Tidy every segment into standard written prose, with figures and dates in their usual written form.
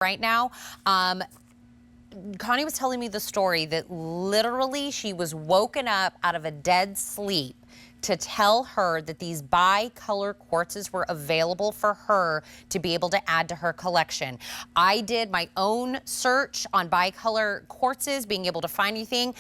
right now. Connie was telling me the story that literally she was woken up out of a dead sleep to tell her that these bicolor quartzes were available for her to be able to add to her collection. I did my own search on bicolor quartzes, being able to find anything.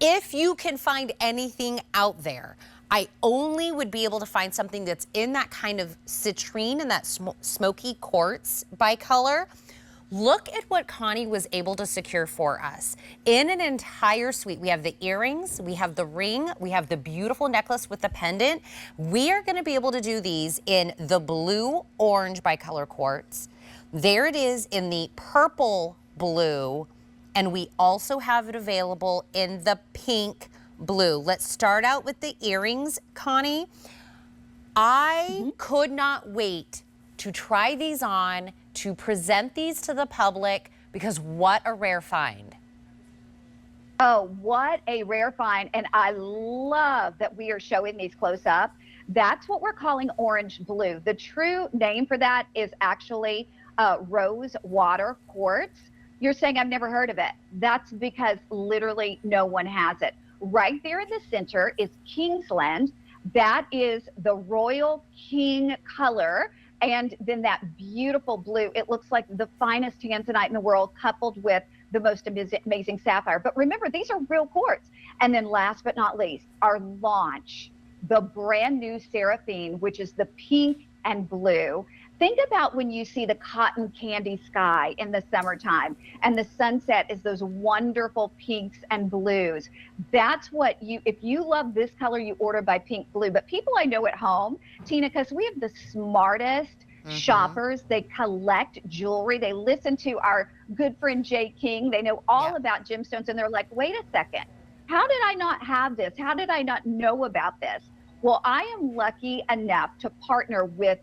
If you can find anything out there, I only would be able to find something that's in that kind of citrine and that smoky quartz bicolor. Look at what Connie was able to secure for us. In an entire suite, we have the earrings, we have the ring, we have the beautiful necklace with the pendant. We are gonna be able to do these in the blue-orange bicolor quartz. There it is in the purple blue, and we also have it available in the pink blue. Let's start out with the earrings, Connie. I could not wait to try these on, to present these to the public, because what a rare find. Oh, what a rare find. And I love that we are showing these close up. That's what we're calling orange blue. The true name for that is actually rose water quartz. You're saying I've never heard of it. That's because literally no one has it. Right there in the center is Kingsland. That is the royal king color. And then that beautiful blue, it looks like the finest tanzanite in the world coupled with the most amazing sapphire. But remember, these are real quartz. And then last but not least, our launch, the brand new Seraphine, which is the pink and blue. Think about when you see the cotton candy sky in the summertime and the sunset is those wonderful pinks and blues. That's what if you love this color, you order by pink blue. But people I know at home, Tina, because we have the smartest shoppers, they collect jewelry. They listen to our good friend Jay King. They know all about gemstones and they're like, wait a second, how did I not have this? How did I not know about this? Well, I am lucky enough to partner with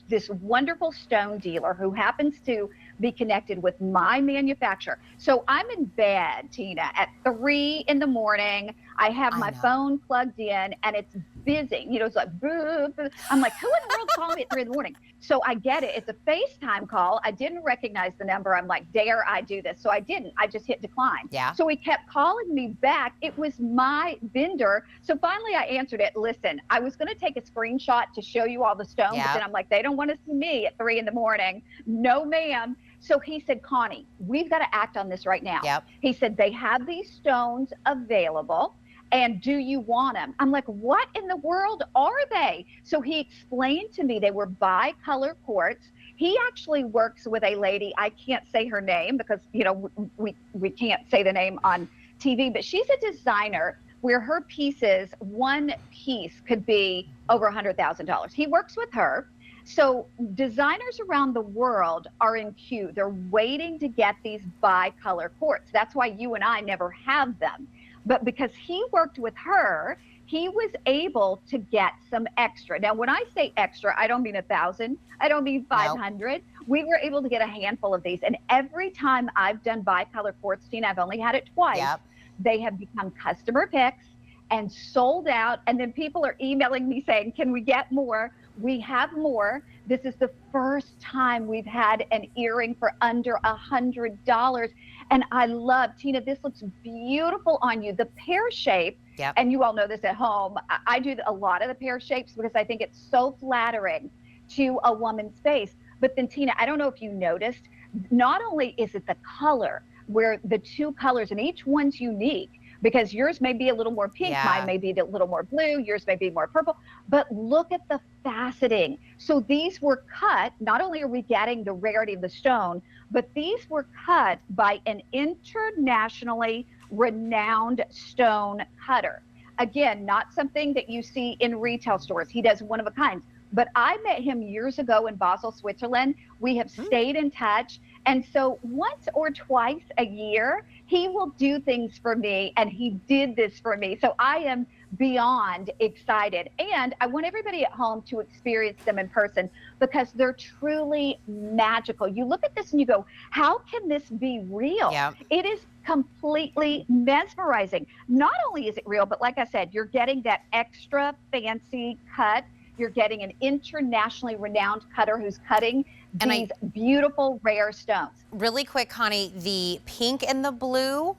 this wonderful stone dealer who happens to be connected with my manufacturer. So I'm in bed, Tina, at 3 in the morning. I have my phone plugged in and it's buzzing. You know, it's like, boo, boo. I'm like, who in the world called me at 3 in the morning? So I get it. It's a FaceTime call. I didn't recognize the number. I'm like, dare I do this? So I didn't. I just hit decline. Yeah. So he kept calling me back. It was my vendor. So finally I answered it. Listen, I was going to take a screenshot to show you all the stones, but then I'm like, they don't want to see me at 3 in the morning. No, ma'am. So he said, Connie, we've got to act on this right now. He said, they have these stones available. And do you want them? I'm like, what in the world are they? So he explained to me they were bicolor quartz. He actually works with a lady, I can't say her name because, you know, we can't say the name on TV, but she's a designer where her pieces, one piece could be over $100,000. He works with her. So designers around the world are in queue. They're waiting to get these bicolor quartz. That's why you and I never have them. But because he worked with her, he was able to get some extra. Now, when I say extra, I don't mean 1,000. I don't mean 500. Nope. We were able to get a handful of these. And every time I've done bicolor quartz, Tina, I've only had it twice. They have become customer picks and sold out. And then people are emailing me saying, can we get more? We have more. This is the first time we've had an earring for under $100. And I love, Tina, this looks beautiful on you. The pear shape, and you all know this at home, I do a lot of the pear shapes because I think it's so flattering to a woman's face. But then, Tina, I don't know if you noticed, not only is it the color, where the two colors, and each one's unique, because yours may be a little more pink, mine may be a little more blue, yours may be more purple, but look at the faceting. So these were cut, not only are we getting the rarity of the stone, but these were cut by an internationally renowned stone cutter. Again, not something that you see in retail stores. He does one of a kind. But I met him years ago in Basel, Switzerland. We have stayed in touch. And so once or twice a year, he will do things for me, and he did this for me. So I am beyond excited. And I want everybody at home to experience them in person because they're truly magical. You look at this and you go, how can this be real? It is completely mesmerizing. Not only is it real, but like I said, you're getting that extra fancy cut. You're getting an internationally renowned cutter who's cutting these beautiful rare stones. Really quick, Connie, the pink and the blue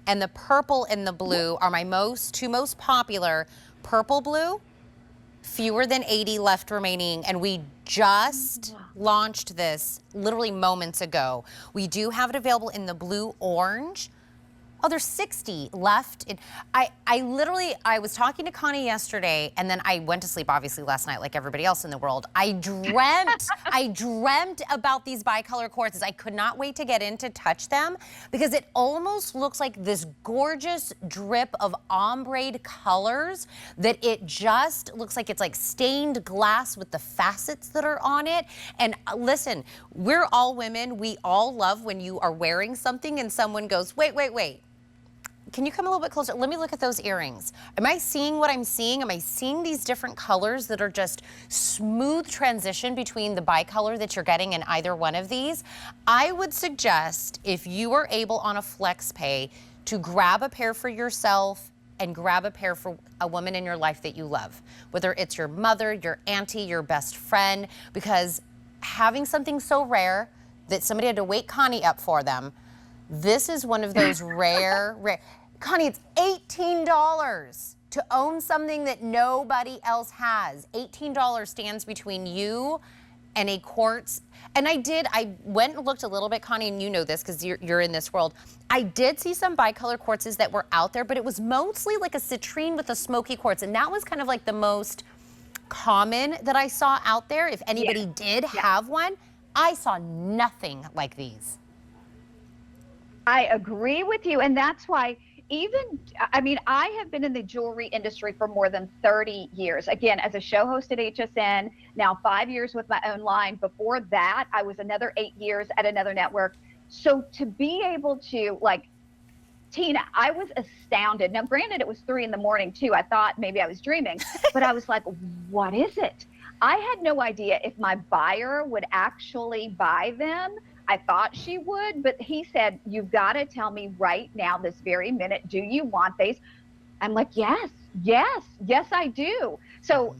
and the purple and the blue are my two most popular. Purple blue, fewer than 80 left remaining, and we just launched this literally moments ago. We do have it available in the blue orange. Oh, there's 60 left. I was talking to Connie yesterday, and then I went to sleep obviously last night like everybody else in the world. I dreamt about these bicolor quartzes. I could not wait to get in to touch them because it almost looks like this gorgeous drip of ombre colors that it just looks like it's like stained glass with the facets that are on it. And listen, we're all women. We all love when you are wearing something and someone goes, wait. Can you come a little bit closer? Let me look at those earrings. Am I seeing what I'm seeing? Am I seeing these different colors that are just smooth transition between the bicolor that you're getting in either one of these? I would suggest, if you are able on a flex pay, to grab a pair for yourself and grab a pair for a woman in your life that you love, whether it's your mother, your auntie, your best friend, because having something so rare that somebody had to wake Connie up for them, this is one of those rare. Connie, it's $18 to own something that nobody else has. $18 stands between you and a quartz. And I went and looked a little bit, Connie, and you know this because you're in this world. I did see some bicolor quartzes that were out there, but it was mostly like a citrine with a smoky quartz. And that was kind of like the most common that I saw out there. If anybody did have one, I saw nothing like these. I agree with you. And that's why I have been in the jewelry industry for more than 30 years. Again, as a show host at HSN, now 5 years with my own line. Before that, I was another 8 years at another network. So to be able to, like, Tina, I was astounded. Now, granted, it was 3 in the morning too. I thought maybe I was dreaming, but I was like, what is it? I had no idea if my buyer would actually buy them. I thought she would, but he said, you've got to tell me right now, this very minute, do you want these? I'm like, yes, I do. So,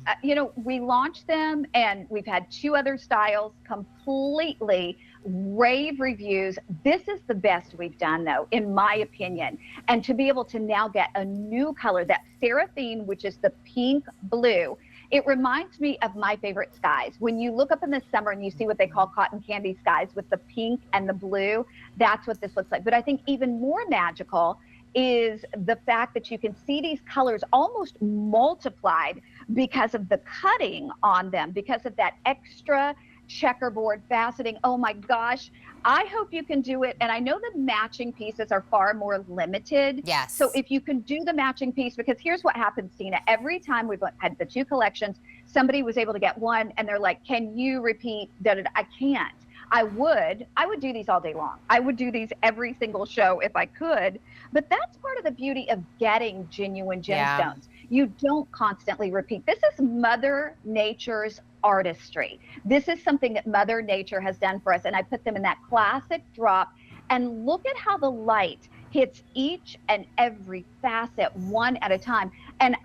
we launched them and we've had 2 other styles, completely rave reviews. This is the best we've done though, in my opinion. And to be able to now get a new color, that Seraphine, which is the pink blue, it reminds me of my favorite skies. When you look up in the summer and you see what they call cotton candy skies with the pink and the blue, that's what this looks like. But I think even more magical is the fact that you can see these colors almost multiplied because of the cutting on them, because of that extra checkerboard faceting. Oh my gosh. I hope you can do it. And I know the matching pieces are far more limited. Yes. So if you can do the matching piece, because here's what happens, Tina, every time we've had the 2 collections, somebody was able to get one and they're like, can you repeat? I can't. I would do these all day long. I would do these every single show if I could, but that's part of the beauty of getting genuine gemstones. You don't constantly repeat. This is Mother Nature's artistry. This is something that Mother Nature has done for us. And I put them in that classic drop, and look at how the light hits each and every facet one at a time. And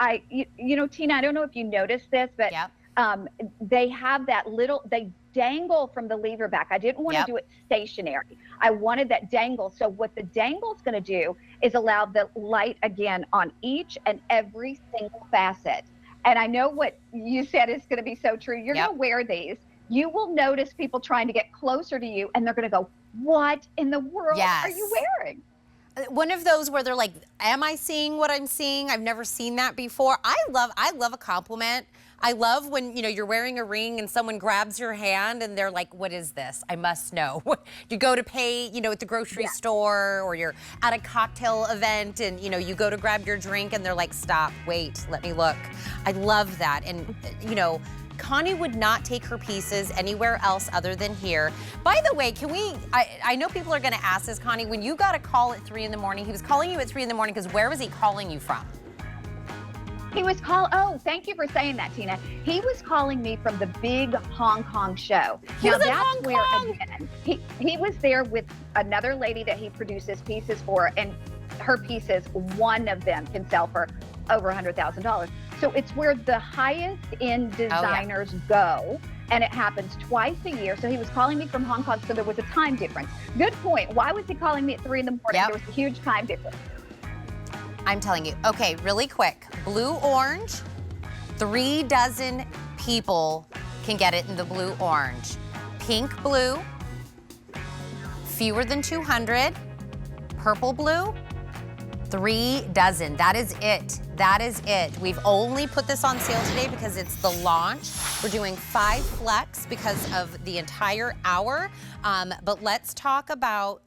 Tina, I don't know if you noticed this, but they have that they dangle from the lever back. I didn't want to do it stationary. I wanted that dangle. So what the dangle is going to do is allow the light again on each and every single facet. And I know what you said is going to be so true. You're going to wear these. You will notice people trying to get closer to you, and they're going to go, what in the world are you wearing? One of those where they're like, am I seeing what I'm seeing? I've never seen that before. I love a compliment. I love when, you're wearing a ring and someone grabs your hand and they're like, what is this? I must know. You go to pay, at the grocery store, or you're at a cocktail event and, you go to grab your drink and they're like, stop, wait, let me look. I love that. And, Connie would not take her pieces anywhere else other than here. By the way, I know people are going to ask this, Connie, when you got a call at 3 in the morning, he was calling you at 3 in the morning because where was he calling you from? He was thank you for saying that, Tina. He was calling me from the big Hong Kong show. He was in Hong Kong. Again, he was there with another lady that he produces pieces for, and her pieces, one of them can sell for over $100,000. So it's where the highest end designers go and it happens twice a year. So he was calling me from Hong Kong, so there was a time difference. Good point. Why was he calling me at 3 in the morning? There was a huge time difference. I'm telling you. Okay, really quick. Blue-orange, 3 dozen people can get it in the blue-orange. Pink-blue, fewer than 200. Purple-blue, 3 dozen. That is it. That is it. We've only put this on sale today because it's the launch. We're doing 5 flex because of the entire hour. But let's talk about